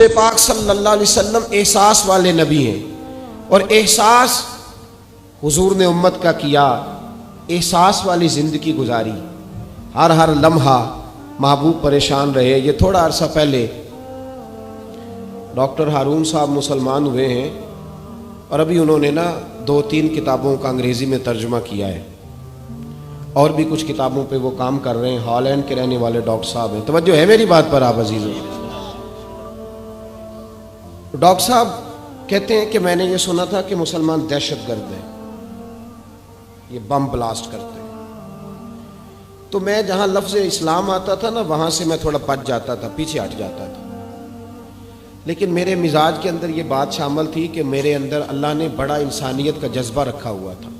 पाक सल्लल्लाहु अलैहि वसल्लम एहसास वाले नबी हैं और एहसास हुजूर ने उम्मत का किया, एहसास वाली ज़िंदगी गुजारी। हर हर लम्हा महबूब परेशान रहे। ये थोड़ा अरसा पहले डॉक्टर हारून साहब मुसलमान हुए हैं और अभी उन्होंने ना 2-3 किताबों का अंग्रेज़ी में तर्जुमा किया है और भी कुछ किताबों पे वो काम कर रहे हैं। हॉलैंड के रहने वाले डॉक्टर साहब हैं। तवज्जो है मेरी बात पर आप अजीज़ों? डॉक्टर साहब कहते हैं कि मैंने ये सुना था कि मुसलमान दहशतगर्द हैं, ये बम ब्लास्ट करते हैं। तो मैं जहाँ लफ्ज़ इस्लाम आता था ना, वहाँ से मैं थोड़ा बच जाता था, पीछे हट जाता था। लेकिन मेरे मिजाज के अंदर ये बात शामिल थी कि मेरे अंदर अल्लाह ने बड़ा इंसानियत का जज्बा रखा हुआ था।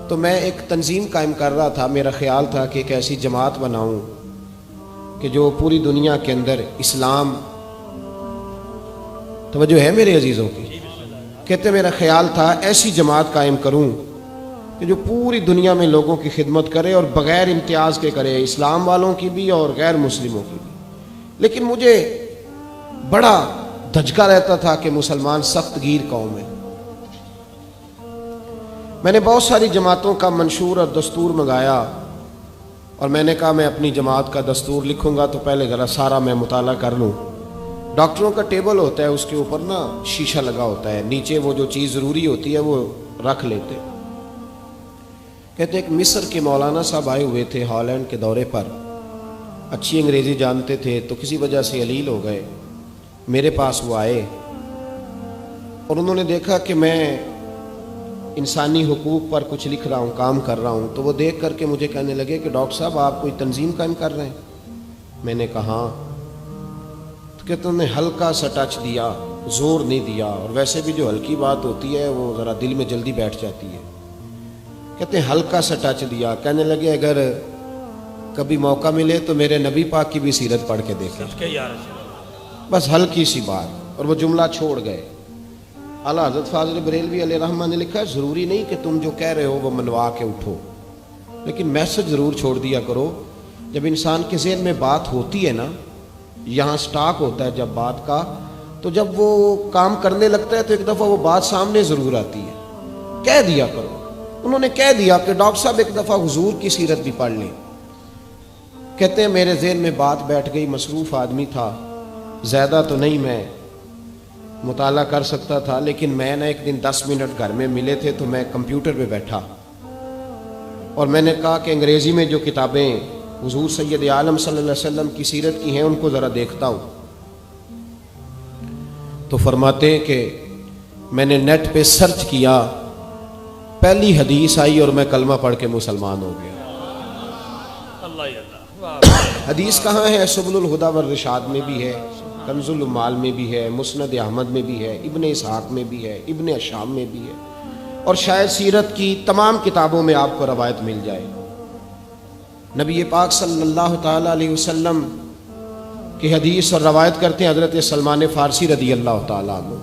तो मैं एक तंजीम कायम कर रहा था। मेरा ख्याल था कि एक ऐसी जमात बनाऊँ कि जो पूरी दुनिया के अंदर इस्लाम, तवज्जो है मेरे अजीज़ों की? कहते मेरा ख्याल था ऐसी जमात कायम करूं कि जो पूरी दुनिया में लोगों की खिदमत करे और बग़ैर इम्तियाज़ के करे, इस्लाम वालों की भी और गैर मुस्लिमों की भी। लेकिन मुझे बड़ा धचका रहता था कि मुसलमान सख्त गिर कौम है। मैंने बहुत सारी जमातों का मंशूर और दस्तूर मंगाया और मैंने कहा मैं अपनी जमात का दस्तूर लिखूंगा तो पहले ज़रा सारा मैं मुताला कर लूँ। डॉक्टरों का टेबल होता है, उसके ऊपर ना शीशा लगा होता है, नीचे वो जो चीज़ ज़रूरी होती है वो रख लेते। कहते एक मिस्र के मौलाना साहब आए हुए थे हॉलैंड के दौरे पर, अच्छी अंग्रेज़ी जानते थे, तो किसी वजह से अलील हो गए। मेरे पास वो आए और उन्होंने देखा कि मैं इंसानी हुकूक पर कुछ लिख रहा हूँ, काम कर रहा हूँ। तो वो देख करके मुझे कहने लगे कि डॉक्टर साहब आप कोई तंजीम कायम कर रहे हैं? मैंने कहा हाँ। कि तुमने हल्का सा टच दिया, जोर नहीं दिया, और वैसे भी जो हल्की बात होती है वो ज़रा दिल में जल्दी बैठ जाती है। कहते हैं हल्का सा टच दिया। कहने लगे अगर कभी मौका मिले तो मेरे नबी पाक की भी सीरत पढ़ के देखें, बस हल्की सी बात। और वो जुमला छोड़ गए। आला हज़रत फ़ाज़िल बरेलवी अलैहिर्रहमत ने लिखा, ज़रूरी नहीं कि तुम जो कह रहे हो वो मनवा के उठो, लेकिन मैसेज ज़रूर छोड़ दिया करो। जब इंसान के ज़हन में बात होती है ना, यहाँ स्टॉक होता है जब बात का, तो जब वो काम करने लगता है तो एक दफ़ा वो बात सामने ज़रूर आती है। कह दिया करो। उन्होंने कह दिया कि डॉक्टर साहब एक दफ़ा हुजूर की सीरत भी पढ़ लें। कहते हैं मेरे ज़हन में बात बैठ गई। मसरूफ़ आदमी था, ज़्यादा तो नहीं मैं मुताला कर सकता था, लेकिन मैं ना एक दिन 10 मिनट घर में मिले थे तो मैं कंप्यूटर पे बैठा और मैंने कहा कि अंग्रेज़ी में जो किताबें हुजूर सैयद आलम सल्लल्लाहु अलैहि वसल्लम की सीरत की हैं उनको ज़रा देखता हूँ। तो फरमाते हैं कि मैंने नेट पे सर्च किया, पहली हदीस आई और मैं कलमा पढ़ के मुसलमान हो गया। हदीस कहाँ है? सुबुलुल हुदा वर रिशाद में भी है, कंजुल उम्माल में भी है, मुस्नद अहमद में भी है, इब्ने इसहाक में भी है, इब्ने अशाम में भी है, और शायद सीरत की तमाम किताबों में आपको रवायत मिल जाए। नबी पाक सल्लल्लाहु ताला अलैहि वसल्लम की हदीस और रवायत करते हैं हज़रत सलमान फ़ारसी रदी अल्लाह ताला अन्हु,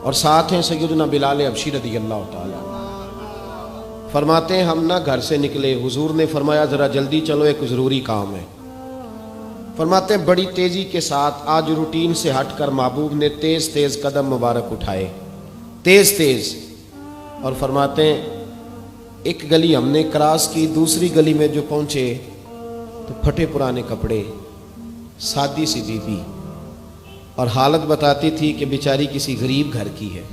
और साथ हैं सैयदना बिलाल हबशी रदी अल्लाह ताला। फरमाते हैं हम ना घर से निकले, हुजूर ने फरमाया ज़रा जल्दी चलो, एक ज़रूरी काम है। फरमाते हैं बड़ी तेज़ी के साथ आज रूटीन से हटकर महबूब ने तेज़ तेज़ कदम मुबारक उठाए, तेज़ तेज़, और फरमाते हैं एक गली हमने क्रॉस की, दूसरी गली में जो पहुंचे तो फटे पुराने कपड़े, सादी सी बीबी, और हालत बताती थी कि बेचारी किसी गरीब घर की है।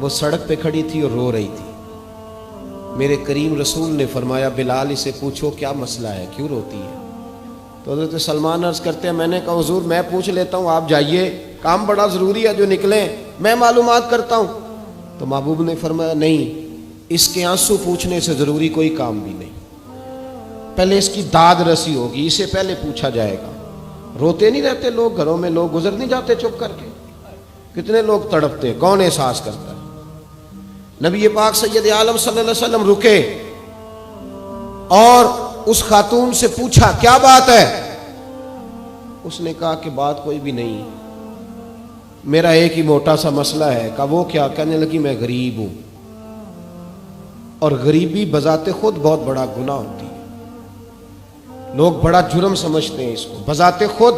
वो सड़क पे खड़ी थी और रो रही थी। मेरे करीम रसूल ने फरमाया बिलाल इसे पूछो क्या मसला है, क्यों रोती है? तो हज़रत सलमान अर्ज़ करते हैं मैंने कहा हुजूर मैं पूछ लेता हूँ, आप जाइए, काम बड़ा ज़रूरी है जो निकले, मैं मालूमात करता हूँ। तो महबूब ने फरमाया नहीं, इसके आंसू पूछने से ज़रूरी कोई काम भी नहीं, पहले इसकी दाद रसी होगी, इसे पहले पूछा जाएगा। रोते नहीं रहते लोग घरों में, लोग गुजर नहीं जाते चुप करके? कितने लोग तड़पते, कौन एहसास करता है? नबी पाक सैयद आलम सल्लल्लाहु अलैहि वसल्लम रुके और उस खातून से पूछा क्या बात है? उसने कहा कि बात कोई भी नहीं, मेरा एक ही मोटा सा मसला है। कहा वो क्या? कहने लगी मैं गरीब हूं, और गरीबी बजाते खुद बहुत बड़ा गुनाह होती है, लोग बड़ा जुर्म समझते हैं इसको, बजाते खुद